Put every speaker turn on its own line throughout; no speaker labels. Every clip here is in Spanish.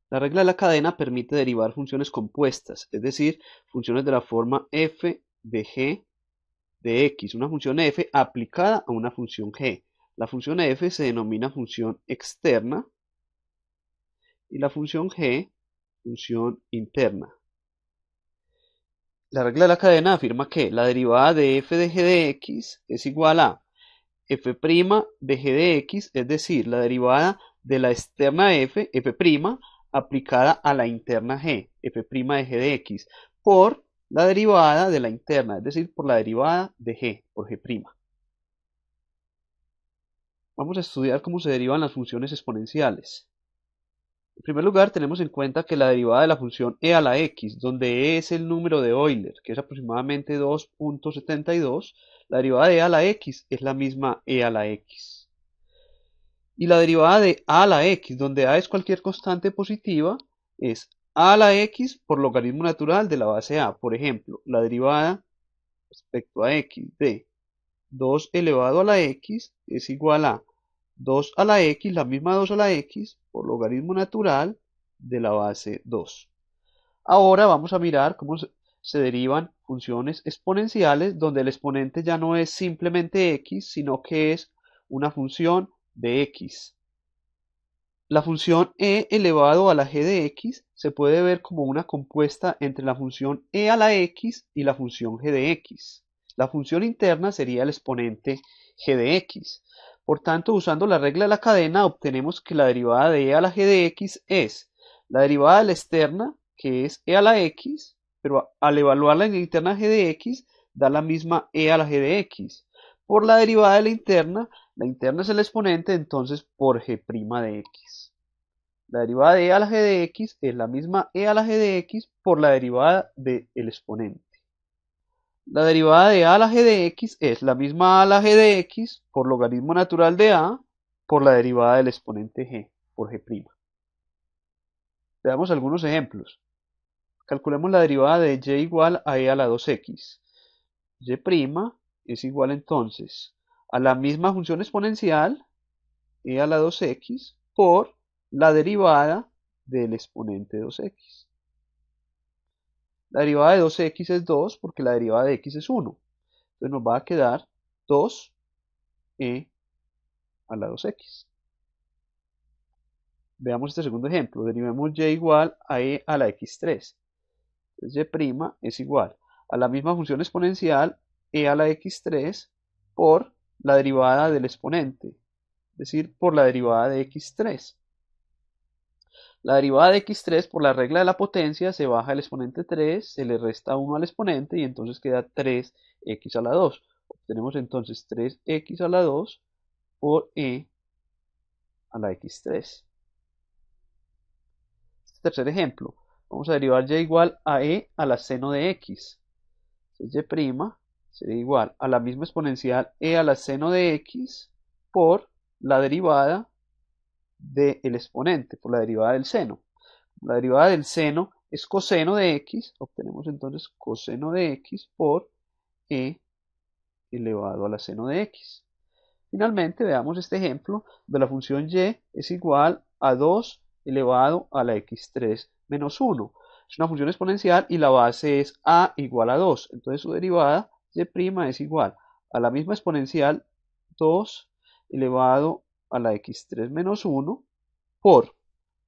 La regla de la cadena permite derivar funciones compuestas, es decir, funciones de la forma f de g de x, una función f aplicada a una función g. La función f se denomina función externa y la función g, función interna. La regla de la cadena afirma que la derivada de f de g de x es igual a f' de g de x, es decir, la derivada de la externa f, f', aplicada a la interna g, f' de g de x, por la derivada de la interna, es decir, por la derivada de g, por g'. Vamos a estudiar cómo se derivan las funciones exponenciales. En primer lugar, tenemos en cuenta que la derivada de la función e a la x, donde e es el número de Euler, que es aproximadamente 2.72, la derivada de e a la x es la misma e a la x. Y la derivada de a a la x, donde a es cualquier constante positiva, es a a la x por logaritmo natural de la base a. Por ejemplo, la derivada respecto a x de 2 elevado a la x es igual a 2 a la x, la misma 2 a la x, por logaritmo natural de la base 2. Ahora vamos a mirar cómo se derivan funciones exponenciales donde el exponente ya no es simplemente x, sino que es una función de x. La función e elevado a la g de x se puede ver como una compuesta entre la función e a la x y la función g de x. La función interna sería el exponente g de x. Por tanto, usando la regla de la cadena, obtenemos que la derivada de e a la g de x es la derivada de la externa, que es e a la x, pero al evaluarla en la interna g de x, da la misma e a la g de x. Por la derivada de la interna es el exponente, entonces por g' de x. La derivada de e a la g de x es la misma e a la g de x por la derivada del exponente. La derivada de a a la g de x es la misma a a la g de x por logaritmo natural de a por la derivada del exponente g por g'. Veamos algunos ejemplos. Calculemos la derivada de y igual a e a la 2x. Y' es igual entonces a la misma función exponencial e a la 2x por la derivada del exponente 2x. La derivada de 2x es 2 porque la derivada de x es 1. Entonces nos va a quedar 2e a la 2x. Veamos este segundo ejemplo. Derivemos y igual a e a la x3. Entonces y' es igual a la misma función exponencial e a la x3 por la derivada del exponente, es decir, por la derivada de x3. La derivada de x3 por la regla de la potencia se baja el exponente 3, se le resta 1 al exponente y entonces queda 3x a la 2. Obtenemos entonces 3x a la 2 por e a la x3. Este tercer ejemplo, vamos a derivar y igual a e a la seno de x. Entonces y' sería igual a la misma exponencial e a la seno de x por la derivada del exponente, por la derivada del seno. La derivada del seno es coseno de x, obtenemos entonces coseno de x por e elevado a la seno de x. Finalmente, veamos este ejemplo de la función y es igual a 2 elevado a la x3 menos 1. Es una función exponencial y la base es a igual a 2. Entonces su derivada y' es igual a la misma exponencial 2 elevado a la x3 menos 1 por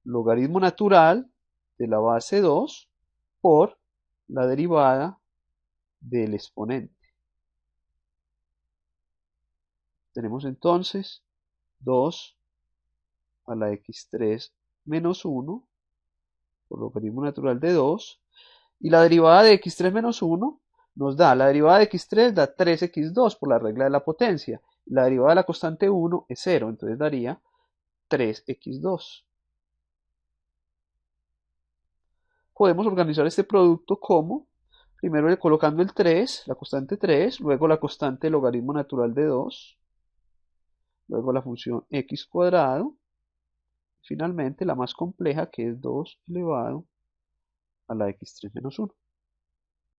logaritmo natural de la base 2 por la derivada del exponente. Tenemos entonces 2 a la x3 menos 1 por logaritmo natural de 2 y la derivada de x3 menos 1 nos da, la derivada de x3 da 3x2 por la regla de la potencia, y la derivada de la constante 1 es 0, entonces daría 3x2. Podemos organizar este producto como, primero colocando el 3, la constante 3, luego la constante logaritmo natural de 2, luego la función x cuadrado, finalmente la más compleja que es 2 elevado a la x3 menos 1.